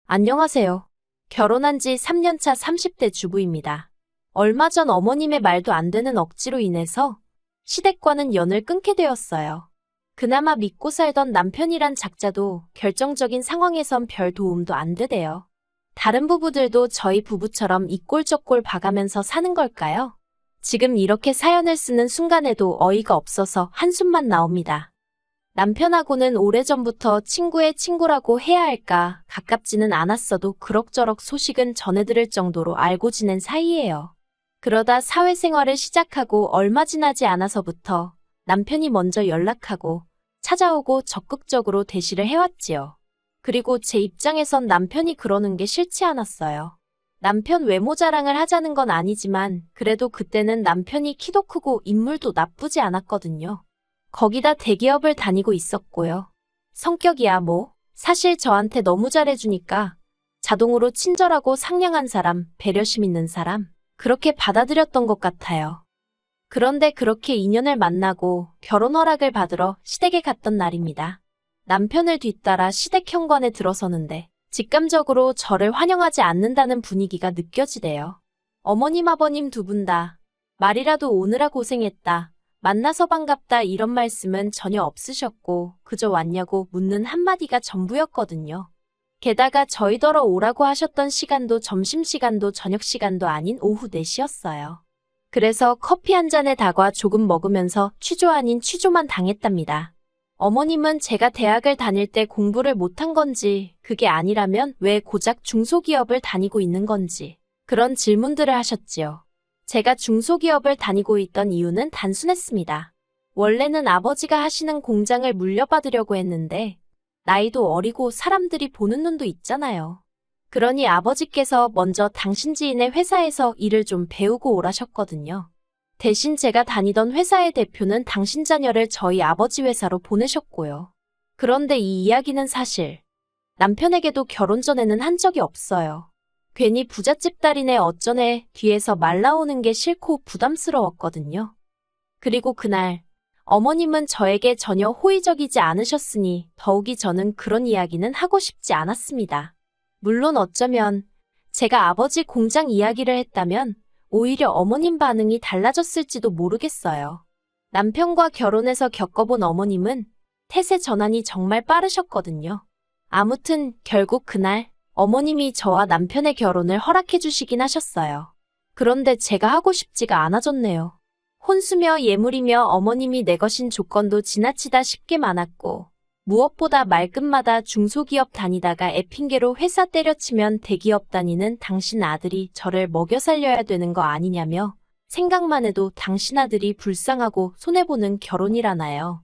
안녕하세요. 결혼한 지 3년차 30대 주부입니다. 얼마 전 어머님의 말도 안 되는 억지로 인해서 시댁과는 연을 끊게 되었어요. 그나마 믿고 살던 남편이란 작자도 결정적인 상황에선 별 도움도 안 되대요. 다른 부부들도 저희 부부처럼 이 꼴 저 꼴 봐가면서 사는 걸까요? 지금 이렇게 사연을 쓰는 순간에도 어이가 없어서 한숨만 나옵니다. 남편하고는 오래전부터 친구의 친구라고 해야 할까 가깝지는 않았어도 그럭저럭 소식은 전해들을 정도로 알고 지낸 사이예요. 그러다 사회생활을 시작하고 얼마 지나지 않아서부터 남편이 먼저 연락하고 찾아오고 적극적으로 대시를 해왔지요. 그리고 제 입장에선 남편이 그러는 게 싫지 않았어요. 남편 외모 자랑을 하자는 건 아니지만 그래도 그때는 남편이 키도 크고 인물도 나쁘지 않았거든요. 거기다 대기업을 다니고 있었고요. 성격이야 뭐 사실 저한테 너무 잘해주니까 자동으로 친절하고 상냥한 사람, 배려심 있는 사람 그렇게 받아들였던 것 같아요. 그런데 그렇게 인연을 만나고 결혼 허락을 받으러 시댁에 갔던 날입니다. 남편을 뒤따라 시댁 현관에 들어서는데 직감적으로 저를 환영하지 않는다는 분위기가 느껴지대요. 어머님 아버님 두 분 다 말이라도 오느라 고생했다. 만나서 반갑다 이런 말씀은 전혀 없으셨고 그저 왔냐고 묻는 한마디가 전부였거든요. 게다가 저희더러 오라고 하셨던 시간도 점심시간도 저녁시간도 아닌 오후 4시였어요. 그래서 커피 한 잔에 다과 조금 먹으면서 취조 아닌 취조만 당했답니다. 어머님은 제가 대학을 다닐 때 공부를 못한 건지 그게 아니라면 왜 고작 중소기업을 다니고 있는 건지 그런 질문들을 하셨지요. 제가 중소기업을 다니고 있던 이유는 단순했습니다. 원래는 아버지가 하시는 공장을 물려받으려고 했는데 나이도 어리고 사람들이 보는 눈도 있잖아요. 그러니 아버지께서 먼저 당신 지인의 회사에서 일을 좀 배우고 오라셨거든요. 대신 제가 다니던 회사의 대표는 당신 자녀를 저희 아버지 회사로 보내셨고요. 그런데 이 이야기는 사실 남편에게도 결혼 전에는 한 적이 없어요. 괜히 부잣집 딸이네 어쩌네 뒤에서 말 나오는 게 싫고 부담스러웠거든요. 그리고 그날 어머님은 저에게 전혀 호의적이지 않으셨으니 더욱이 저는 그런 이야기는 하고 싶지 않았습니다. 물론 어쩌면 제가 아버지 공장 이야기를 했다면 오히려 어머님 반응이 달라졌을지도 모르겠어요. 남편과 결혼해서 겪어본 어머님은 태세 전환이 정말 빠르셨거든요. 아무튼 결국 그날 어머님이 저와 남편의 결혼을 허락해 주시긴 하셨어요. 그런데 제가 하고 싶지가 않아졌네요. 혼수며 예물이며 어머님이 내거신 조건도 지나치다 쉽게 많았고 무엇보다 말끝마다 중소기업 다니다가 애핑계로 회사 때려치면 대기업 다니는 당신 아들이 저를 먹여 살려야 되는 거 아니냐며 생각만 해도 당신 아들이 불쌍하고 손해보는 결혼이라나요.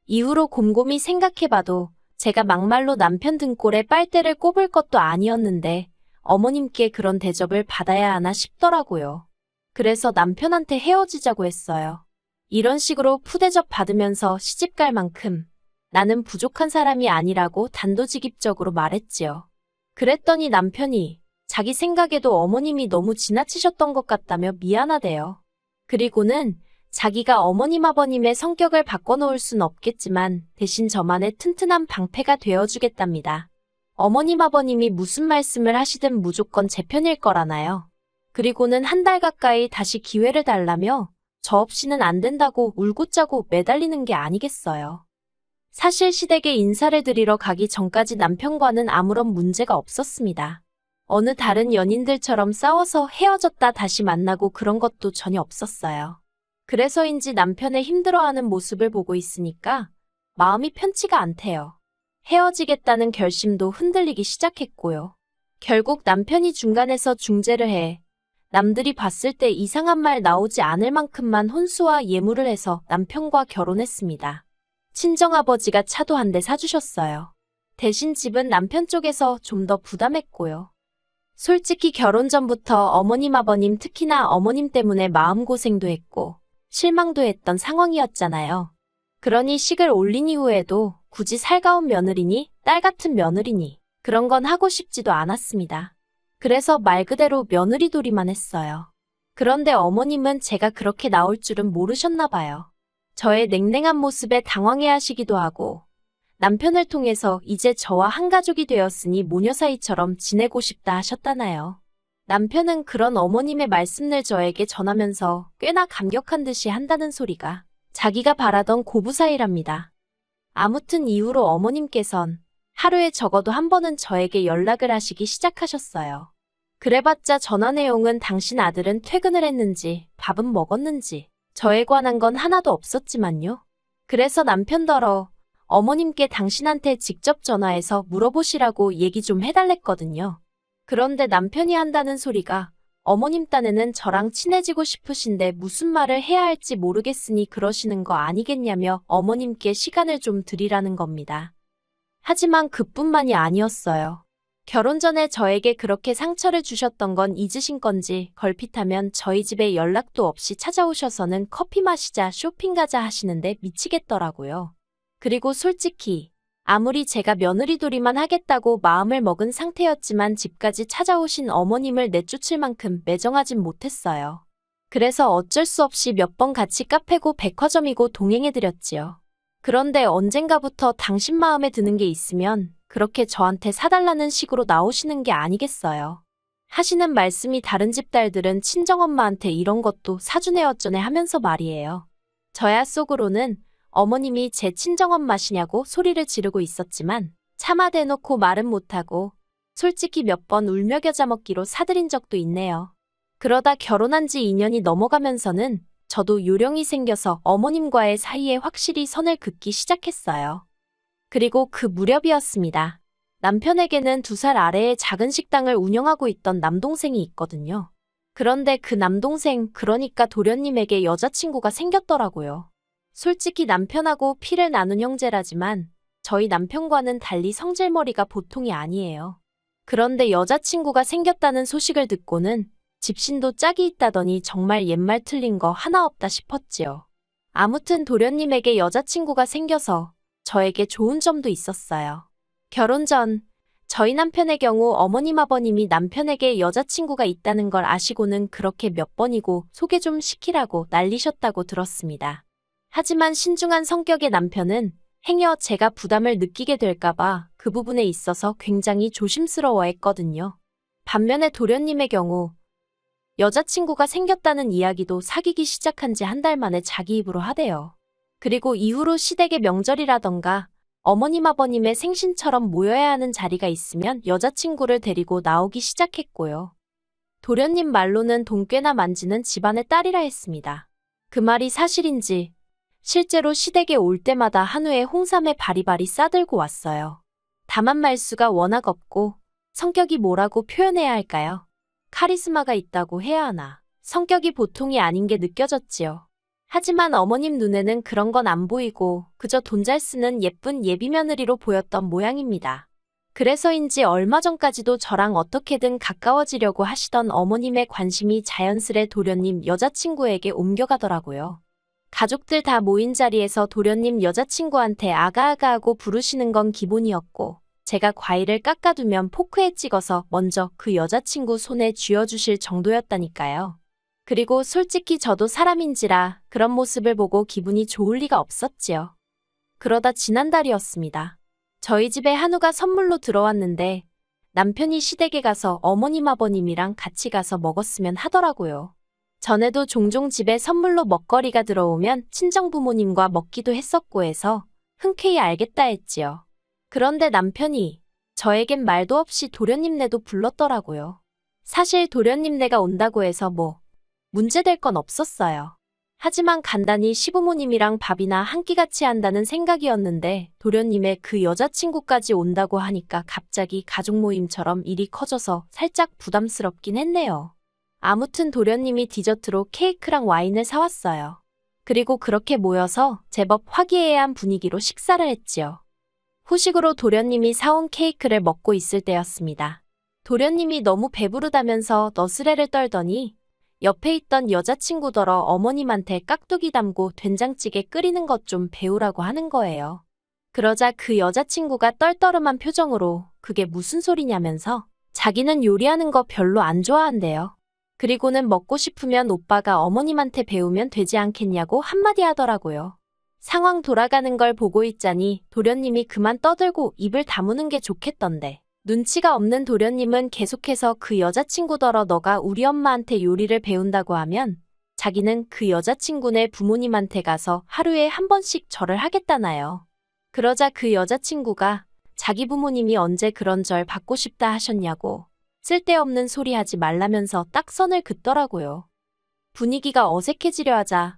이후로 곰곰이 생각해봐도 제가 막말로 남편 등골에 빨대를 꼽을 것도 아니었는데 어머님께 그런 대접을 받아야 하나 싶더라고요. 그래서 남편한테 헤어지자고 했어요. 이런 식으로 푸대접 받으면서 시집갈 만큼 나는 부족한 사람이 아니라고 단도직입적으로 말했지요. 그랬더니 남편이 자기 생각에도 어머님이 너무 지나치셨던 것 같다며 미안하대요. 그리고는 자기가 어머님 아버님의 성격을 바꿔놓을 순 없겠지만 대신 저만의 튼튼한 방패가 되어주겠답니다. 어머님 아버님이 무슨 말씀을 하시든 무조건 제 편일 거라나요. 그리고는 한 달 가까이 다시 기회를 달라며 저 없이는 안 된다고 울고 짜고 매달리는 게 아니겠어요. 사실 시댁에 인사를 드리러 가기 전까지 남편과는 아무런 문제가 없었습니다. 어느 다른 연인들처럼 싸워서 헤어졌다 다시 만나고 그런 것도 전혀 없었어요. 그래서인지 남편의 힘들어하는 모습을 보고 있으니까 마음이 편치가 않대요. 헤어지겠다는 결심도 흔들리기 시작했고요. 결국 남편이 중간에서 중재를 해 남들이 봤을 때 이상한 말 나오지 않을 만큼만 혼수와 예물을 해서 남편과 결혼했습니다. 친정아버지가 차도 한 대 사주셨어요. 대신 집은 남편 쪽에서 좀 더 부담했고요. 솔직히 결혼 전부터 어머님 아버님 특히나 어머님 때문에 마음고생도 했고 실망도 했던 상황이었잖아요. 그러니 식을 올린 이후에도 굳이 살가운 며느리니 딸 같은 며느리니 그런 건 하고 싶지도 않았습니다. 그래서 말 그대로 며느리돌이만 했어요. 그런데 어머님은 제가 그렇게 나올 줄은 모르셨나 봐요. 저의 냉랭한 모습에 당황해하시기도 하고 남편을 통해서 이제 저와 한 가족이 되었으니 모녀 사이처럼 지내고 싶다 하셨다나요. 남편은 그런 어머님의 말씀을 저에게 전하면서 꽤나 감격한 듯이 한다는 소리가 자기가 바라던 고부 사이랍니다. 아무튼 이후로 어머님께선 하루에 적어도 한 번은 저에게 연락을 하시기 시작하셨어요. 그래봤자 전화 내용은 당신 아들은 퇴근을 했는지, 밥은 먹었는지, 저에 관한 건 하나도 없었지만요. 그래서 남편더러 어머님께 당신한테 직접 전화해서 물어보시라고 얘기 좀 해달랬거든요. 그런데 남편이 한다는 소리가 어머님 딴에는 저랑 친해지고 싶으신데 무슨 말을 해야 할지 모르겠으니 그러시는 거 아니겠냐며 어머님께 시간을 좀 드리라는 겁니다. 하지만 그뿐만이 아니었어요. 결혼 전에 저에게 그렇게 상처를 주셨던 건 잊으신 건지 걸핏하면 저희 집에 연락도 없이 찾아오셔서는 커피 마시자 쇼핑 가자 하시는데 미치겠더라고요. 그리고 솔직히 아무리 제가 며느리돌이만 하겠다고 마음을 먹은 상태였지만 집까지 찾아오신 어머님을 내쫓을 만큼 매정하진 못했어요. 그래서 어쩔 수 없이 몇 번 같이 카페고 백화점이고 동행해드렸지요. 그런데 언젠가부터 당신 마음에 드는 게 있으면 그렇게 저한테 사달라는 식으로 나오시는 게 아니겠어요. 하시는 말씀이 다른 집 딸들은 친정엄마한테 이런 것도 사주네 어쩌네 하면서 말이에요. 저야 속으로는 어머님이 제 친정엄마시냐고 소리를 지르고 있었지만 차마 대놓고 말은 못하고 솔직히 몇 번 울며 겨자 먹기로 사드린 적도 있네요. 그러다 결혼한 지 2년이 넘어가면서는 저도 요령이 생겨서 어머님과의 사이에 확실히 선을 긋기 시작했어요. 그리고 그 무렵이었습니다. 남편에게는 2살 아래의 작은 식당을 운영하고 있던 남동생이 있거든요. 그런데 그 남동생, 그러니까 도련님에게 여자친구가 생겼더라고요. 솔직히 남편하고 피를 나눈 형제라지만 저희 남편과는 달리 성질머리가 보통이 아니에요. 그런데 여자친구가 생겼다는 소식을 듣고는 집신도 짝이 있다더니 정말 옛말 틀린 거 하나 없다 싶었지요. 아무튼 도련님에게 여자친구가 생겨서 저에게 좋은 점도 있었어요. 결혼 전 저희 남편의 경우 어머님 아버님이 남편에게 여자친구가 있다는 걸 아시고는 그렇게 몇 번이고 소개 좀 시키라고 난리셨다고 들었습니다. 하지만 신중한 성격의 남편은 행여 제가 부담을 느끼게 될까봐 그 부분에 있어서 굉장히 조심스러워했거든요. 반면에 도련님의 경우 여자친구가 생겼다는 이야기도 사귀기 시작한 지 한 달 만에 자기 입으로 하대요. 그리고 이후로 시댁의 명절이라던가 어머님 아버님의 생신처럼 모여야 하는 자리가 있으면 여자친구를 데리고 나오기 시작했고요. 도련님 말로는 돈 꽤나 만지는 집안의 딸이라 했습니다. 그 말이 사실인지 실제로 시댁에 올 때마다 한우에 홍삼에 바리바리 싸들고 왔어요. 다만 말수가 워낙 없고 성격이 뭐라고 표현해야 할까요? 카리스마가 있다고 해야 하나. 성격이 보통이 아닌 게 느껴졌지요. 하지만 어머님 눈에는 그런 건 안 보이고 그저 돈 잘 쓰는 예쁜 예비며느리로 보였던 모양입니다. 그래서인지 얼마 전까지도 저랑 어떻게든 가까워지려고 하시던 어머님의 관심이 자연스레 도련님 여자친구에게 옮겨가더라고요. 가족들 다 모인 자리에서 도련님 여자친구한테 아가아가하고 부르시는 건 기본이었고 제가 과일을 깎아두면 포크에 찍어서 먼저 그 여자친구 손에 쥐어주실 정도였다니까요. 그리고 솔직히 저도 사람인지라 그런 모습을 보고 기분이 좋을 리가 없었지요. 그러다 지난달이었습니다. 저희 집에 한우가 선물로 들어왔는데 남편이 시댁에 가서 어머님 아버님이랑 같이 가서 먹었으면 하더라고요. 전에도 종종 집에 선물로 먹거리가 들어오면 친정부모님과 먹기도 했었고 해서 흔쾌히 알겠다 했지요. 그런데 남편이 저에겐 말도 없이 도련님네도 불렀더라고요. 사실 도련님네가 온다고 해서 문제될 건 없었어요. 하지만 간단히 시부모님이랑 밥이나 한 끼 같이 한다는 생각이었는데 도련님의 그 여자친구까지 온다고 하니까 갑자기 가족 모임처럼 일이 커져서 살짝 부담스럽긴 했네요. 아무튼 도련님이 디저트로 케이크랑 와인을 사왔어요. 그리고 그렇게 모여서 제법 화기애애한 분위기로 식사를 했지요. 후식으로 도련님이 사온 케이크를 먹고 있을 때였습니다. 도련님이 너무 배부르다면서 너스레를 떨더니 옆에 있던 여자친구더러 어머님한테 깍두기 담고 된장찌개 끓이는 것 좀 배우라고 하는 거예요. 그러자 그 여자친구가 떨떠름한 표정으로 그게 무슨 소리냐면서 자기는 요리하는 거 별로 안 좋아한대요. 그리고는 먹고 싶으면 오빠가 어머님한테 배우면 되지 않겠냐고 한마디 하더라고요. 상황 돌아가는 걸 보고 있자니 도련님이 그만 떠들고 입을 다무는 게 좋겠던데. 눈치가 없는 도련님은 계속해서 그 여자친구더러 너가 우리 엄마한테 요리를 배운다고 하면 자기는 그 여자친구네 부모님한테 가서 하루에 한 번씩 절을 하겠다나요. 그러자 그 여자친구가 자기 부모님이 언제 그런 절 받고 싶다 하셨냐고 쓸데없는 소리 하지 말라면서 딱 선을 긋더라고요. 분위기가 어색해지려 하자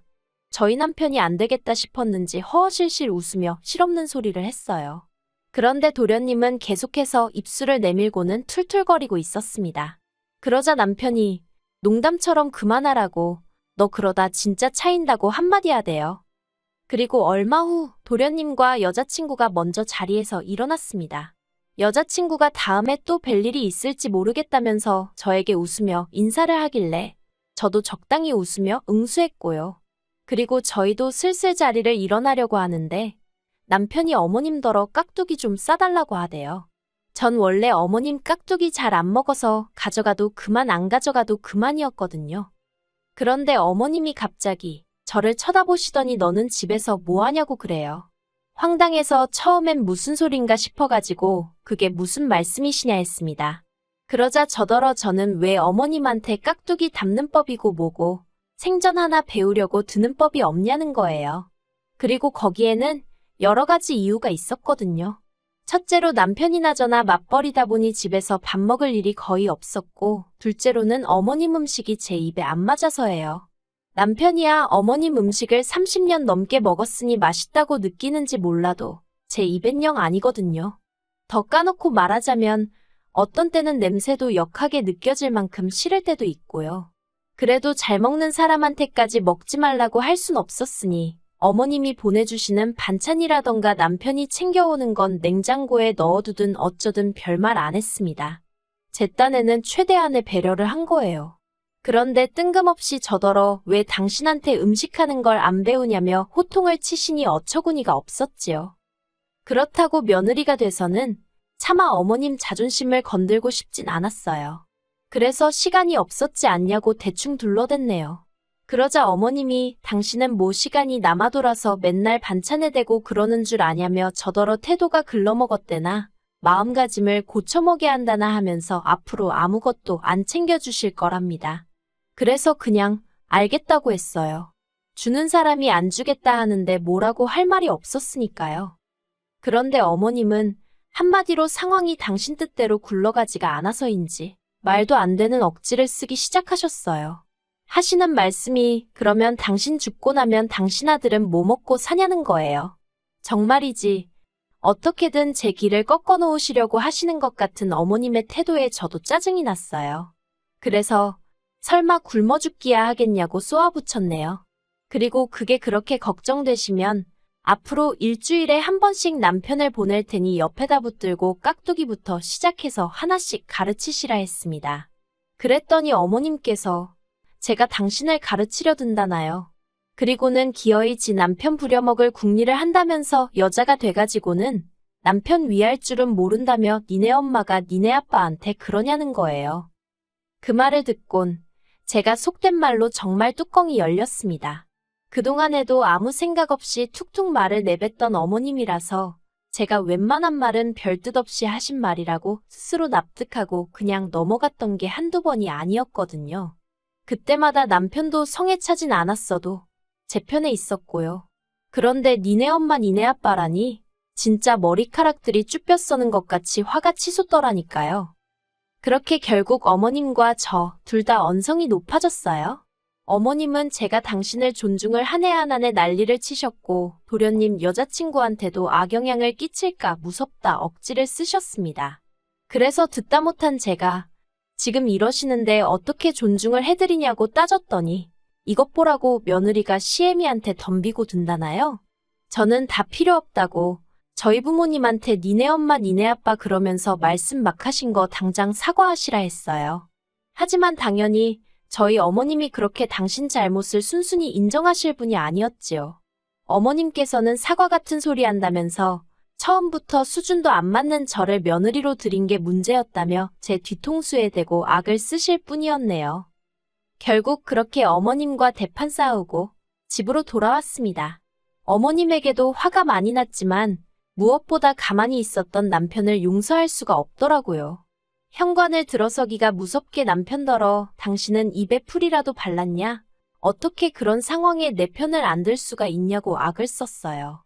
저희 남편이 안 되겠다 싶었는지 허허실실 웃으며 실없는 소리를 했어요. 그런데 도련님은 계속해서 입술을 내밀고는 툴툴거리고 있었습니다. 그러자 남편이 농담처럼 그만하라고 너 그러다 진짜 차인다고 한마디 하대요. 그리고 얼마 후 도련님과 여자친구가 먼저 자리에서 일어났습니다. 여자친구가 다음에 또 뵐 일이 있을지 모르겠다면서 저에게 웃으며 인사를 하길래 저도 적당히 웃으며 응수했고요. 그리고 저희도 슬슬 자리를 일어나려고 하는데 남편이 어머님더러 깍두기 좀 싸달라고 하대요. 전 원래 어머님 깍두기 잘 안 먹어서 가져가도 그만 안 가져가도 그만이었거든요. 그런데 어머님이 갑자기 저를 쳐다보시더니 너는 집에서 뭐 하냐고 그래요. 황당해서 처음엔 무슨 소린가 싶어가지고 그게 무슨 말씀이시냐 했습니다. 그러자 저는 왜 어머님한테 깍두기 담는 법이고 뭐고 생전 하나 배우려고 드는 법이 없냐는 거예요. 그리고 거기에는 여러 가지 이유가 있었거든요. 첫째로 남편이나 저나 맞벌이다 보니 집에서 밥 먹을 일이 거의 없었고, 둘째로는 어머님 음식이 제 입에 안 맞아서예요. 남편이야 어머님 음식을 30년 넘게 먹었으니 맛있다고 느끼는지 몰라도 제 입엔 영 아니거든요. 더 까놓고 말하자면 어떤 때는 냄새도 역하게 느껴질 만큼 싫을 때도 있고요. 그래도 잘 먹는 사람한테까지 먹지 말라고 할 순 없었으니 어머님이 보내주시는 반찬이라던가 남편이 챙겨오는 건 냉장고에 넣어두든 어쩌든 별말 안 했습니다. 제 딴에는 최대한의 배려를 한 거예요. 그런데 뜬금없이 저더러 왜 당신한테 음식하는 걸 안 배우냐며 호통을 치시니 어처구니가 없었지요. 그렇다고 며느리가 돼서는 차마 어머님 자존심을 건들고 싶진 않았어요. 그래서 시간이 없었지 않냐고 대충 둘러댔네요. 그러자 어머님이 당신은 뭐 시간이 남아돌아서 맨날 반찬에 대고 그러는 줄 아냐며 저더러 태도가 글러먹었대나 마음가짐을 고쳐먹게 한다나 하면서 앞으로 아무것도 안 챙겨주실 거랍니다. 그래서 그냥 알겠다고 했어요. 주는 사람이 안 주겠다 하는데 뭐라고 할 말이 없었으니까요. 그런데 어머님은 한마디로 상황이 당신 뜻대로 굴러가지가 않아서인지 말도 안 되는 억지를 쓰기 시작하셨어요. 하시는 말씀이 그러면 당신 죽고 나면 당신 아들은 뭐 먹고 사냐는 거예요. 정말이지 어떻게든 제 길을 꺾어 놓으시려고 하시는 것 같은 어머님의 태도에 저도 짜증이 났어요. 그래서 설마 굶어 죽기야 하겠냐고 쏘아붙였네요. 그리고 그게 그렇게 걱정되시면 앞으로 일주일에 한 번씩 남편을 보낼 테니 옆에다 붙들고 깍두기부터 시작해서 하나씩 가르치시라 했습니다. 그랬더니 어머님께서 제가 당신을 가르치려 든다나요. 그리고는 기어이 지 남편 부려먹을 궁리를 한다면서 여자가 돼가지고는 남편 위할 줄은 모른다며 니네 엄마가 니네 아빠한테 그러냐는 거예요. 그 말을 듣곤 제가 속된 말로 정말 뚜껑이 열렸습니다. 그동안에도 아무 생각 없이 툭툭 말을 내뱉던 어머님이라서 제가 웬만한 말은 별 뜻 없이 하신 말이라고 스스로 납득하고 그냥 넘어갔던 게 한두 번이 아니었거든요. 그때마다 남편도 성에 차진 않았어도 제 편에 있었고요. 그런데 니네 엄마 니네 아빠라니 진짜 머리카락들이 쭈뼛 서는 것 같이 화가 치솟더라니까요. 그렇게 결국 어머님과 저 둘 다 언성이 높아졌어요. 어머님은 제가 당신을 존중을 한 해 한 해 난리를 치셨고 도련님 여자친구한테도 악영향을 끼칠까 무섭다 억지를 쓰셨습니다. 그래서 듣다 못한 제가 지금 이러시는데 어떻게 존중을 해드리냐고 따졌더니 이것 보라고 며느리가 시애미한테 덤비고 든다나요? 저는 다 필요 없다고 저희 부모님한테 니네 엄마 니네 아빠 그러면서 말씀 막 하신 거 당장 사과하시라 했어요. 하지만 당연히 저희 어머님이 그렇게 당신 잘못을 순순히 인정하실 분이 아니었지요. 어머님께서는 사과 같은 소리 한다면서 처음부터 수준도 안 맞는 저를 며느리로 들인 게 문제였다며 제 뒤통수에 대고 악을 쓰실 뿐이었네요. 결국 그렇게 어머님과 대판 싸우고 집으로 돌아왔습니다. 어머님에게도 화가 많이 났지만 무엇보다 가만히 있었던 남편을 용서할 수가 없더라고요. 현관을 들어서기가 무섭게 남편더러 당신은 입에 풀이라도 발랐냐? 어떻게 그런 상황에 내 편을 안 들 수가 있냐고 악을 썼어요.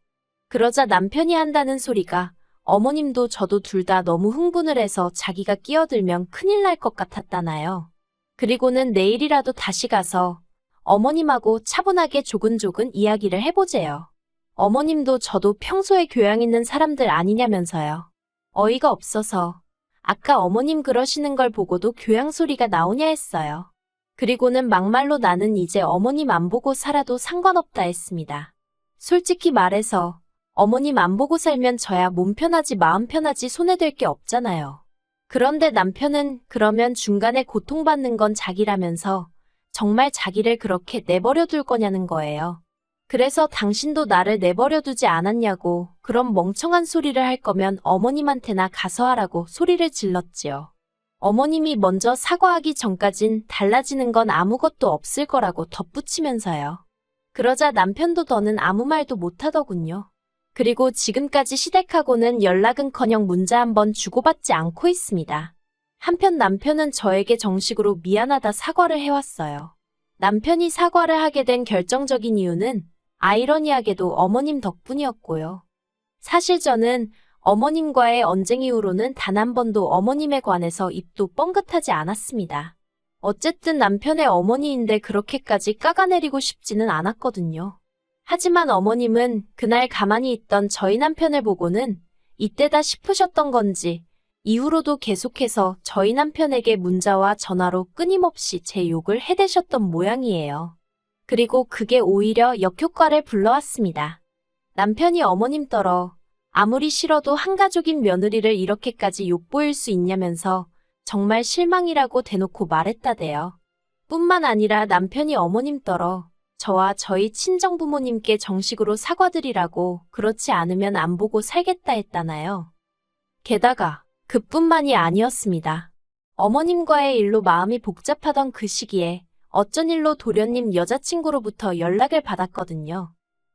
그러자 남편이 한다는 소리가 어머님도 저도 둘 다 너무 흥분을 해서 자기가 끼어들면 큰일 날 것 같았다나요. 그리고는 내일이라도 다시 가서 어머님하고 차분하게 조근조근 이야기를 해보재요. 어머님도 저도 평소에 교양 있는 사람들 아니냐면서요. 어이가 없어서 아까 어머님 그러시는 걸 보고도 교양 소리가 나오냐 했어요. 그리고는 막말로 나는 이제 어머님 안 보고 살아도 상관없다 했습니다. 솔직히 말해서 어머님 안 보고 살면 저야 몸 편하지 마음 편하지 손해될 게 없잖아요. 그런데 남편은 그러면 중간에 고통받는 건 자기라면서 정말 자기를 그렇게 내버려 둘 거냐는 거예요. 그래서 당신도 나를 내버려 두지 않았냐고 그런 멍청한 소리를 할 거면 어머님한테나 가서 하라고 소리를 질렀지요. 어머님이 먼저 사과하기 전까진 달라지는 건 아무것도 없을 거라고 덧붙이면서요. 그러자 남편도 더는 아무 말도 못하더군요. 그리고 지금까지 시댁하고는 연락은커녕 문자 한 번 주고받지 않고 있습니다. 한편 남편은 저에게 정식으로 미안하다 사과를 해왔어요. 남편이 사과를 하게 된 결정적인 이유는 아이러니하게도 어머님 덕분이었고요. 사실 저는 어머님과의 언쟁 이후로는 단 한 번도 어머님에 관해서 입도 뻥긋하지 않았습니다. 어쨌든 남편의 어머니인데 그렇게까지 까가내리고 싶지는 않았거든요. 하지만 어머님은 그날 가만히 있던 저희 남편을 보고는 이때다 싶으셨던 건지 이후로도 계속해서 저희 남편에게 문자와 전화로 끊임없이 제 욕을 해대셨던 모양이에요. 그리고 그게 오히려 역효과를 불러왔습니다. 남편이 어머님 떨어 아무리 싫어도 한가족인 며느리를 이렇게까지 욕보일 수 있냐면서 정말 실망이라고 대놓고 말했다대요. 뿐만 아니라 남편이 어머님 떨어 저와 저희 친정부모님께 정식으로 사과드리라고 그렇지 않으면 안 보고 살겠다 했다나요. 게다가 그뿐만이 아니었습니다. 어머님과의 일로 마음이 복잡하던 그 시기에 어쩐 일로 도련님 여자친구로부터 연락을 받았거든요.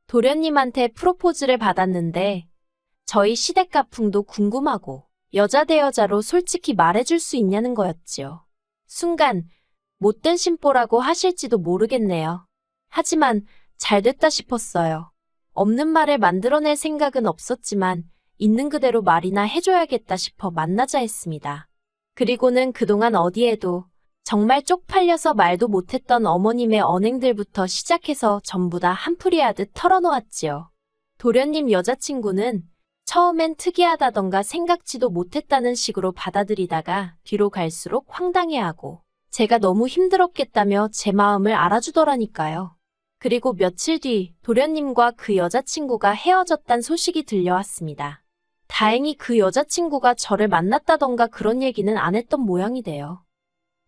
도련님한테 프로포즈를 받았는데 저희 시댁 가풍도 궁금하고 여자 대 여자로 솔직히 말해줄 수 있냐는 거였지요. 순간 못된 심보라고 하실지도 모르겠네요. 하지만 잘됐다 싶었어요. 없는 말을 만들어낼 생각은 없었지만 있는 그대로 말이나 해줘야겠다 싶어 만나자 했습니다. 그리고는 그동안 어디에도 정말 쪽팔려서 말도 못했던 어머님의 언행들부터 시작해서 전부 다 한풀이하듯 털어놓았지요. 도련님 여자친구는 처음엔 특이하다던가 생각지도 못했다는 식으로 받아들이다가 뒤로 갈수록 황당해하고 제가 너무 힘들었겠다며 제 마음을 알아주더라니까요. 그리고 며칠 뒤 도련님과 그 여자친구가 헤어졌단 소식이 들려왔습니다. 다행히 그 여자친구가 저를 만났다던가 그런 얘기는 안 했던 모양이 돼요.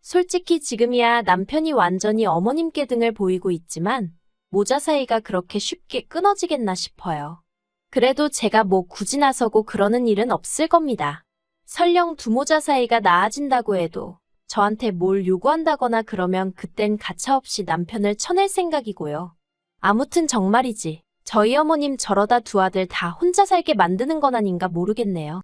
솔직히 지금이야 남편이 완전히 어머님께 등을 보이고 있지만 모자 사이가 그렇게 쉽게 끊어지겠나 싶어요. 그래도 제가 뭐 굳이 나서고 그러는 일은 없을 겁니다. 설령 두 모자 사이가 나아진다고 해도 저한테 뭘 요구한다거나 그러면 그땐 가차없이 남편을 쳐낼 생각이고요. 아무튼 정말이지 저희 어머님 저러다 두 아들 다 혼자 살게 만드는 건 아닌가 모르겠네요.